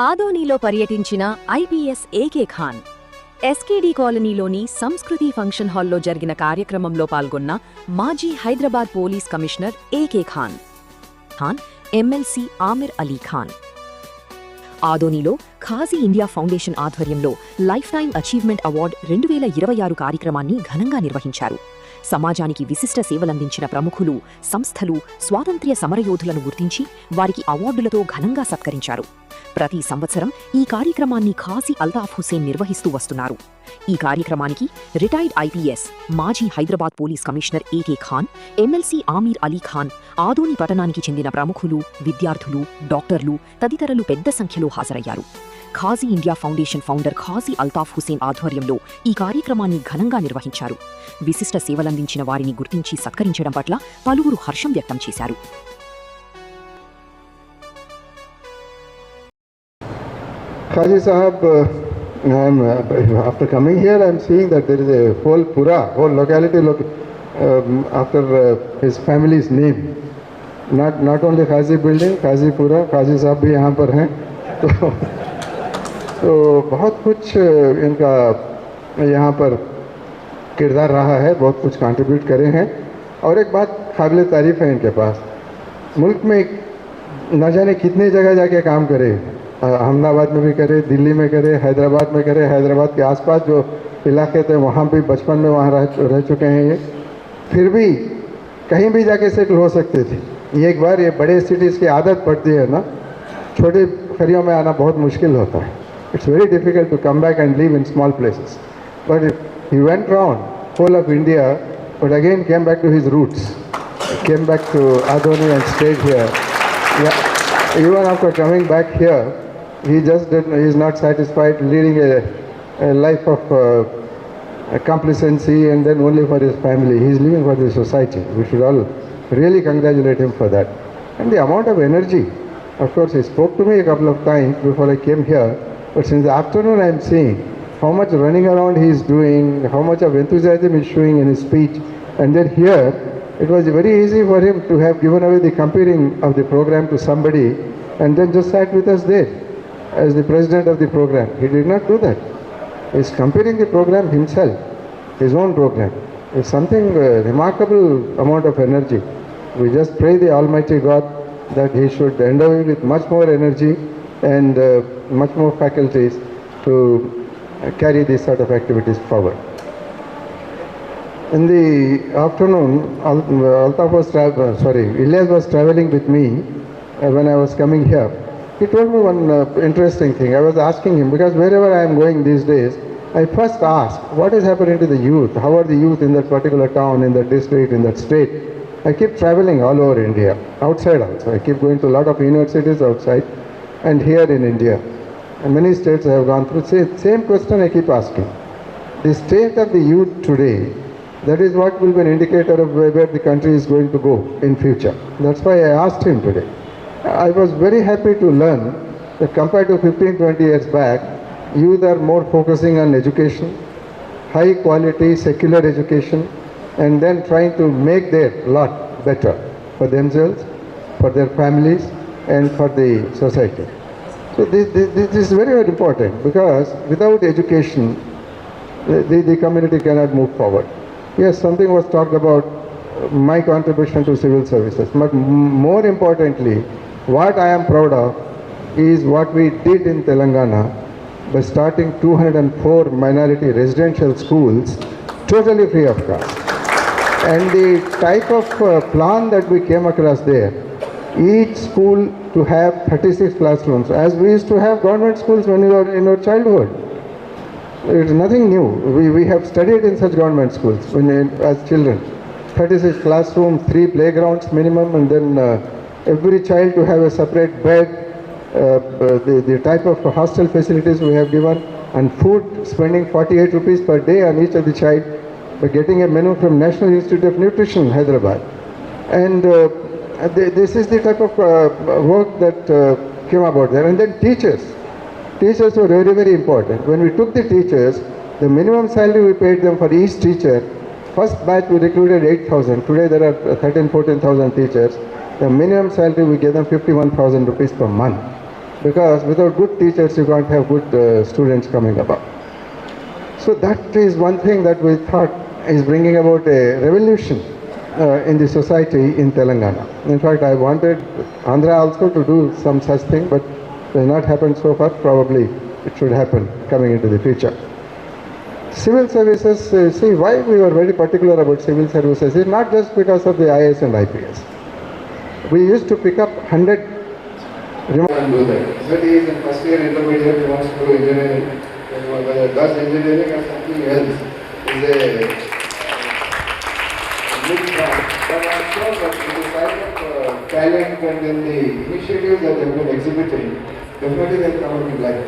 ఆదోనిలో పర్యటించిన IPS AK Khan SKD కాలనీలోని సంస్కృతి ఫంక్షన్ హాల్లో జరిగిన కార్యక్రమంలో పాల్గొన్న మాజీ Hyderabad police commissioner AK Khan MLC Aamir Ali Khan ఆదోనిలో ఖాజీ ఇండియా ఫౌండేషన్ ఆధ్వర్యంలో లైఫ్ టైమ్ అచీవ్మెంట్ అవార్డ్ 2026 కార్యక్రమాన్ని ఘనంగా నిర్వహించారు. సమాజానికి విశిష్ట సేవలందించిన ప్రముఖులు, సంస్థలు, స్వాతంత్ర్య సమరయోధులను గుర్తించి వారికి అవార్డులతో ఘనంగా సత్కరించారు. ప్రతి సంవత్సరం ఈ కార్యక్రమాన్ని ఖాజీ అల్తాఫ్ హుసేన్ నిర్వహిస్తూ వస్తున్నారు. ఈ కార్యక్రమానికి రిటైర్డ్ ఐపీఎస్, మాజీ Hyderabad police commissioner AK Khan, MLC Amir Ali Khan, Adoni పట్టణానికి చెందిన ప్రముఖులు, విద్యార్థులు, డాక్టర్లు తదితరులు పెద్ద సంఖ్యలో హాజరయ్యారు. Qazi India Foundation founder Qazi Altaf Hussain ఆధ్వర్యంలో ఈ కార్యక్రమాన్ని ఘనంగా నిర్వహించారు. విశిష్ట సేవలందించిన వారిని గుర్తించి సత్కరించడం పట్ల పలువురు హర్షం వ్యక్తం చేశారు. Qazi Sahab, after coming here, I am seeing that there is a whole locality after his family's name. Not only Qazi building, Qazi Pura, Qazi Sahab भी यहाँ पर हैं. तो बहुत कुछ इनका यहाँ पर किरदार रहा है, बहुत कुछ कंट्रीब्यूट करे हैं. और एक बात काबिल तारीफ़ है इनके पास, मुल्क में न जाने कितने जगह जाके काम करे. अहमदाबाद में भी करे, दिल्ली में करे, हैदराबाद में करे. हैदराबाद के आसपास जो इलाके थे वहाँ भी बचपन में वहाँ रह चुके हैं ये. फिर भी कहीं भी जाके सेटल हो सकते थे. एक बार ये बड़े सिटीज़ की आदत पड़ती है ना, छोटे करियों में आना बहुत मुश्किल होता है. It's very difficult to come back and live in small places. But he went round whole of India, but again came back to his roots, came back to Adoni and stayed here. Even after coming back here, he is not satisfied leading a life of complacency and then only for his family. He is living for the society. We should all really congratulate him for that. And the amount of energy, of course, he spoke to me a couple of times before I came here, but since the afternoon I am seeing how much running around he is doing, how much of enthusiasm he is showing in his speech. And then here, it was very easy for him to have given away the computing of the program to somebody and then just sat with us there as the president of the program. He did not do that. He is computing the program himself, his own program. It's something remarkable amount of energy. We just pray the Almighty God that he should endow with much more energy and much more faculties to carry these sort of activities forward. In the afternoon, Ilyas was traveling with me when I was coming here. He told me one interesting thing. I was asking him, because wherever I am going these days, I first ask, what is happening to the youth? How are the youth in that particular town, in that district, in that state? I keep traveling all over India, outside also. I keep going to a lot of universities outside and here in India. And many states I have gone through. Same question I keep asking. The state of the youth today, that is what will be an indicator of where the country is going to go in future. That's why I asked him today. I was very happy to learn that compared to 15-20 years back, youth are more focusing on education, high quality secular education, and then trying to make their lot better for themselves, for their families, and for the society. So this is very, very important, because without education, the community cannot move forward. Yes, something was talked about my contribution to civil services, but more importantly, what I am proud of is what we did in Telangana by starting 204 minority residential schools totally free of cost. And the type of plan that we came across there, each school to have 36 classrooms, as we used to have government schools when we were in our childhood. It is nothing new. We have studied in such government schools as children. 36 classrooms, 3 playgrounds minimum, and then every child to have a separate bed, the type of hostel facilities we have given, and food, spending 48 rupees per day on each of the child by getting a menu from National Institute of Nutrition, Hyderabad. And this is the type of work that came about there. And then teachers. Teachers were very, very important. When we took the teachers, the minimum salary we paid them for each teacher, first batch we recruited 8,000. Today there are 13,000, 14,000 teachers. The minimum salary we gave them 51,000 rupees per month. because without good teachers you can't have good students coming about. So that is one thing that we thought is bringing about a revolution in the society in Telangana. In fact, I wanted Andhra also to do some such thing, but it has not happened so far. Probably it should happen coming into the future. Civil services, see why we were very particular about civil services is not just because of the IAS and IPS. We used to pick up 100. And do that. So he is in first year intermediate, he wants to do engineering, whether does engineering or something else is a good plan. But I'm sure that with the kind of talent and then the initiatives that have been exhibiting, definitely they'll come out in life.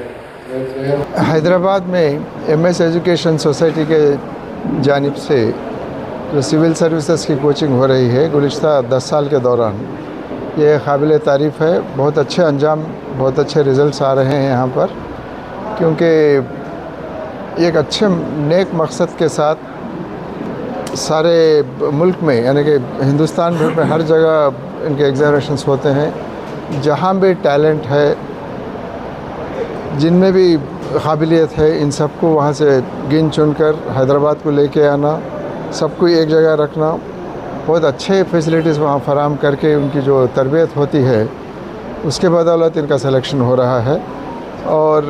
Hyderabad में MS education society के जानिब से जो civil services की coaching हो रही है गुज़िश्ता 10 साल के दौरान, ये काबिल तारीफ़ है। बहुत अच्छे अंजाम, बहुत अच्छे रिज़ल्ट्स आ रहे हैं यहाँ पर, क्योंकि एक अच्छे नेक मकसद के साथ सारे मुल्क में यानी कि हिंदुस्तान भर में हर जगह इनके एग्जामिनेशंस होते हैं। जहाँ भी टैलेंट है, जिनमें भी काबिलियत है, इन सबको वहाँ से गिन चुन कर हैदराबाद को लेके आना, सबको एक जगह रखना, बहुत अच्छे फैसिलिटीज़ वहाँ फराहम करके उनकी जो तरबियत होती है उसके बदौलत इनका सिलेक्शन हो रहा है। और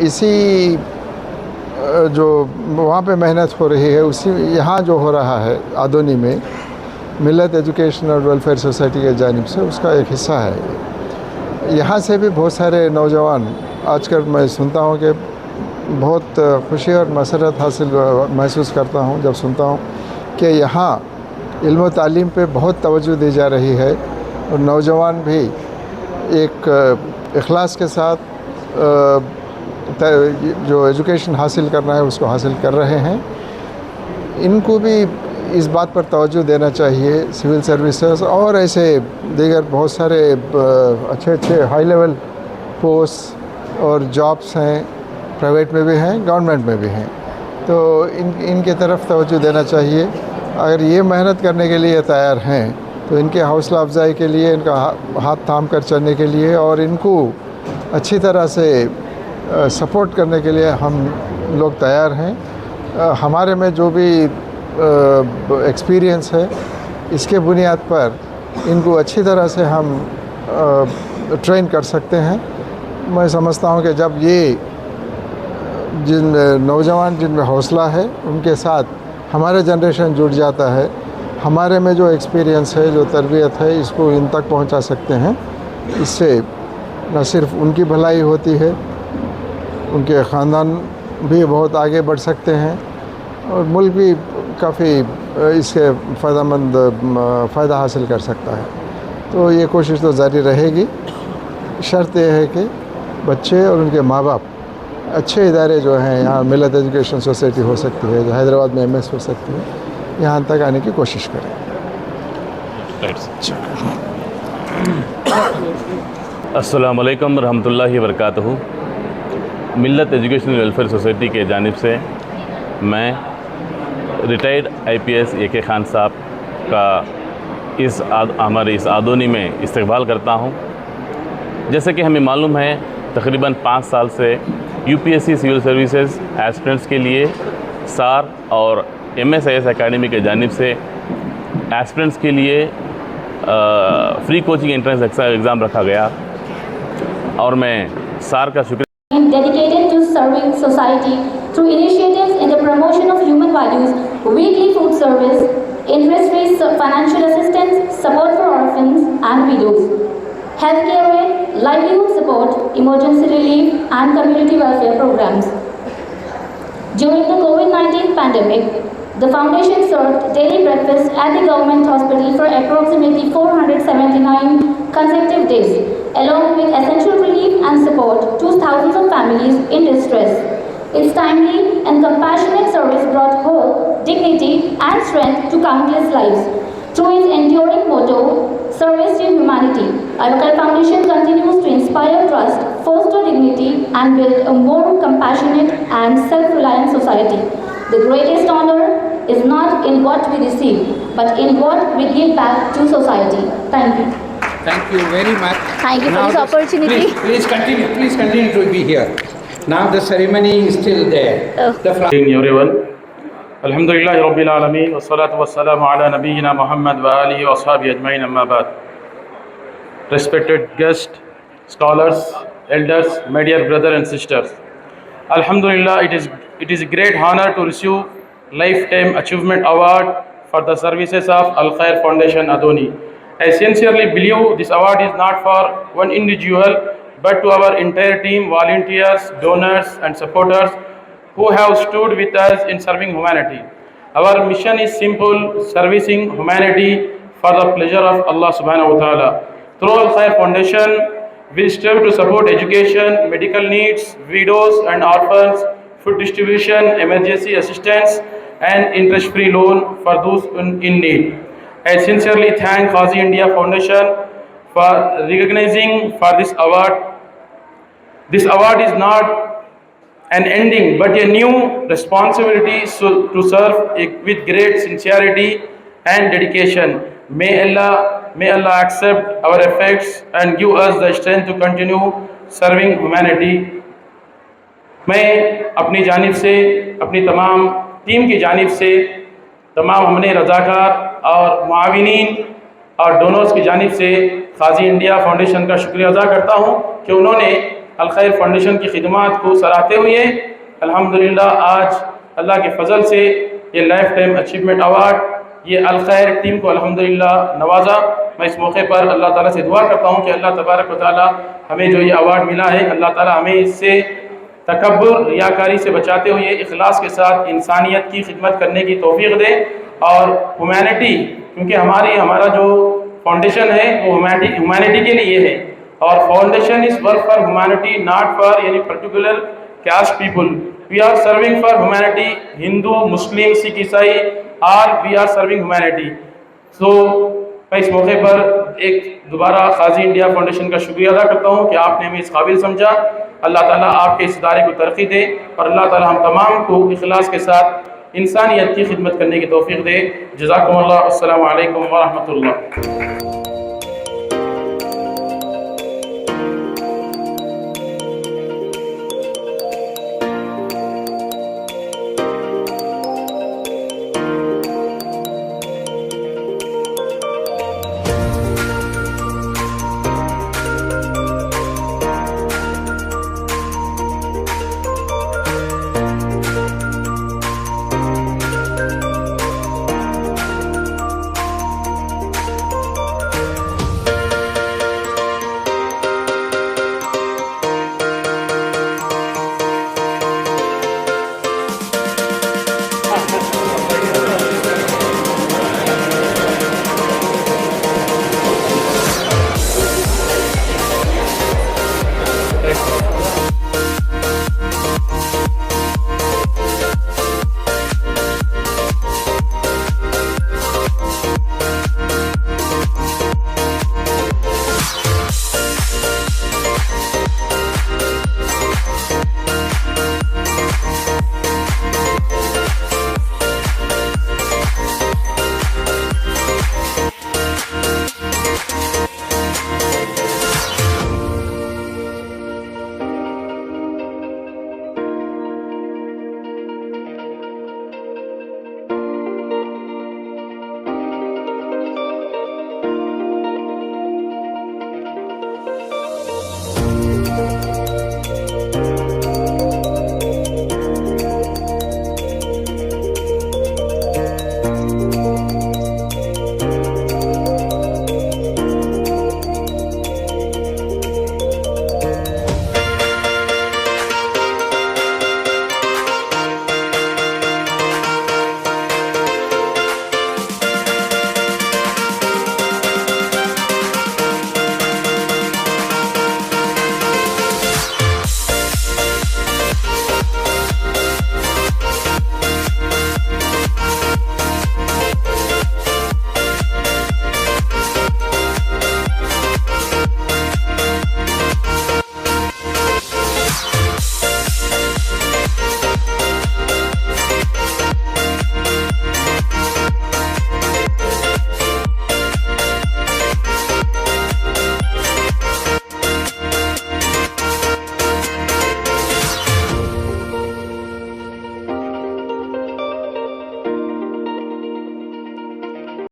इसी जो वहाँ पे मेहनत हो रही है उसी यहाँ जो हो रहा है आदोनी में मिल्लत एजुकेशन और वेलफेयर सोसाइटी के जानिब से उसका एक हिस्सा है। यहाँ से भी बहुत सारे नौजवान आजकल मैं सुनता हूँ कि बहुत खुशी और मसरत हासिल महसूस करता हूँ जब सुनता हूँ कि यहाँ इल्म व तालीम पे बहुत तवज्जो दी जा रही है और नौजवान भी एक इखलास के साथ जो एजुकेशन हासिल करना है उसको हासिल कर रहे हैं। इनको भी इस बात पर तवज्जो देना चाहिए। सिविल सर्विसेज और ऐसे दीगर बहुत सारे अच्छे अच्छे हाई लेवल पोस्ट और जॉब्स हैं, प्राइवेट में भी हैं, गवर्नमेंट में भी हैं, तो इनके तरफ तवज्जो देना चाहिए। अगर ये मेहनत करने के लिए तैयार हैं तो इनके हौसला अफजाई के लिए, इनका हाथ थाम कर चलने के लिए और इनको अच्छी तरह से सपोर्ट करने के लिए हम लोग तैयार हैं। हमारे में जो भी एक्सपीरियंस है इसके बुनियाद पर इनको अच्छी तरह से हम ट्रेन कर सकते हैं। मैं समझता हूँ कि जब ये जिन नौजवान जिनमें हौसला है उनके साथ हमारे जनरेशन जुड़ जाता है, हमारे में जो एक्सपीरियंस है, जो तरबियत है, इसको इन तक पहुँचा सकते हैं। इससे न सिर्फ उनकी भलाई होती है, उनके ख़ानदान भी बहुत आगे बढ़ सकते हैं और मुल्क भी काफ़ी इसके फ़ायदा हासिल कर सकता है। तो ये कोशिश तो जारी रहेगी। शर्त यह है कि बच्चे और उनके माँ बाप अच्छे इदारे जो हैं, यहाँ मिल्लत एजुकेशन सोसाइटी हो सकती है, जो हैदराबाद में MS हो सकती है, यहाँ तक आने की कोशिश करें। अस्सलामु अलैकुम रहमतुल्लाहि व बरकातहू। मिल्लत एजुकेशन वेलफेयर सोसाइटी के जानिब से मैं रिटायर्ड IPS AK खान साहब का हमारे इस आदोनी में इस्तकबाल करता हूँ। जैसे कि हमें मालूम है तकरीबन 5 साल से UPSC सिविल सर्विसेज एस्पिरेंट्स के लिए SAR और MSIS एकेडमी के जानिब से एस्पिरेंट्स के लिए फ्री कोचिंग एंट्रेंस एग्ज़ाम रखा गया और मैं SAR का शुक्रिया dedicated to serving society through initiatives in the promotion of human values, weekly food service, interest-free financial assistance, support for orphans and widows, healthcare aid, livelihood support, emergency relief and community welfare programs. During the COVID-19 pandemic, the foundation served daily breakfast at the government hospital for approximately 479 consecutive days, along with essential relief and support to thousands of families in distress. Its timely and compassionate service brought hope, dignity and strength to countless lives. Through its enduring motto, service to humanity, Al-Wakal Foundation continues to inspire trust, foster dignity and build a more compassionate and self-reliant society. The greatest honor is not in what we receive, but in what we give back to society. Thank you. Thank you very much. Thank you for Now this opportunity. Please continue to be here. Now the ceremony is still there. Oh. The everyone. Alhamdulillah Rabbil Alameen wassalatu wassalamu ala nabiyyina Muhammad wa alihi wa ashabihi ajmain amma ba'd. Respected guests, scholars, elders, my dear brothers and sisters. Alhamdulillah, it is a great honor to receive Lifetime Achievement Award for the services of Al Khair Foundation Adoni. I sincerely believe this award is not for one individual but to our entire team, volunteers, donors and supporters who have stood with us in serving humanity. Our mission is simple, servicing humanity for the pleasure of Allah subhanahu wa ta'ala. Through Al Khair Foundation, we strive to support education, medical needs, widows and orphans, food distribution, emergency assistance and interest-free loan for those in need. I sincerely thank Qazi India Foundation for recognizing for this award. This award is not an ending but a new responsibility to serve with great sincerity and dedication. May Allah accept our efforts and give us the strength to continue serving humanity. मैं अपनी जानिब से, अपनी तमाम team की जानिब से, तमाम हमने रज़ाकार और मुआविनीन और डोनर्स की जानिब से क़ाज़ी इंडिया फाउंडेशन का शुक्रिया अदा करता हूँ कि उन्होंने अल खैर फाउंडेशन की खिदमात को सराहते हुए अल्हम्दुलिल्लाह आज अल्लाह के फ़ज़ल से ये लाइफ टाइम अचीवमेंट अवार्ड ये अल खैर टीम को अल्हम्दुलिल्लाह नवाजा। मैं इस मौके पर अल्लाह ताला से दुआ करता हूँ कि अल्लाह तबारक व तआला हमें जो ये अवार्ड मिला है अल्लाह ताला हमें इससे तकब्बुर रियाकारी से बचाते हुए इखलास के साथ इंसानियत की खिदमत करने की तौफीक दे और ह्यूमैनिटी, क्योंकि हमारा जो फाउंडेशन है वो ह्यूमैनिटी के लिए है और foundation is work for humanity not for any particular caste people. We are serving for humanity. Hindu, Muslim, Sikh, Isai, all we are serving humanity. So मैं इस मौके पर एक दोबारा क़ाज़ी इंडिया फाउंडेशन का शुक्रिया अदा करता हूँ कि आपने हमें इस काबिल समझा। अल्लाह ताला आपके इस इदारे को तरक्की दे और अल्लाह ताला हम तमाम को इखलास के साथ इंसानियत की खिदमत करने की तौफीक दे। जज़ाकुमुल्लाह। अस्सलामु अलैकुम व रहमतुल्लाह।